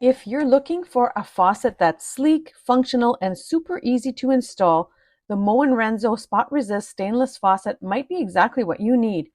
If you're looking for a faucet that's sleek, functional, and super easy to install, the Moen Renzo Spot Resist stainless faucet might be exactly what you need.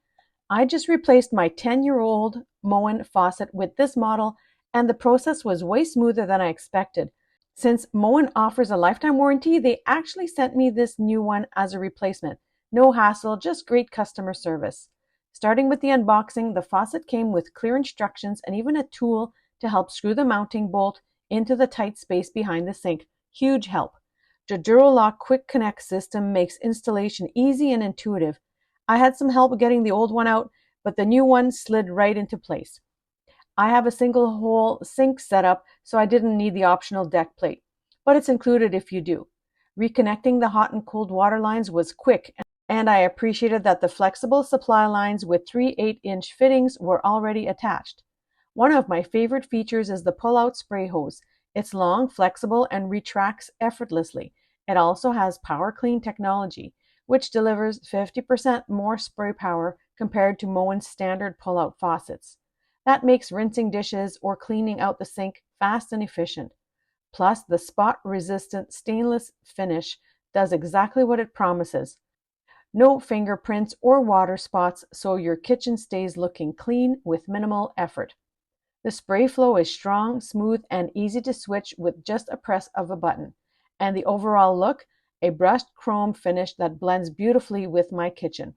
I just replaced my 10-year-old Moen faucet with this model, and the process was way smoother than I expected. Since Moen offers a lifetime warranty, they actually sent me this new one as a replacement. No hassle, just great customer service. Starting with the unboxing, the faucet came with clear instructions and even a tool to help screw the mounting bolt into the tight space behind the sink. Huge help. The Duralock Quick Connect system makes installation easy and intuitive. I had some help getting the old one out, but the new one slid right into place. I have a single hole sink setup, so I didn't need the optional deck plate, but it's included if you do. Reconnecting the hot and cold water lines was quick, and I appreciated that the flexible supply lines with three 8-inch fittings were already attached. One of my favorite features is the Pullout spray hose. It's long, flexible, and retracts effortlessly. It also has Power Clean technology, which delivers 50% more spray power compared to Moen's standard pull-out faucets. That makes rinsing dishes or cleaning out the sink fast and efficient. Plus, the spot-resistant stainless finish does exactly what it promises. No fingerprints or water spots, so your kitchen stays looking clean with minimal effort. The spray flow is strong, smooth, and easy to switch with just a press of a button. And the overall look, a brushed chrome finish that blends beautifully with my kitchen.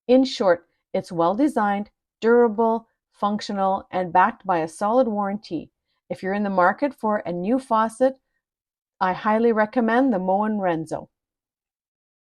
In short, it's well designed, durable, functional, and backed by a solid warranty. If you're in the market for a new faucet, I highly recommend the Moen Renzo.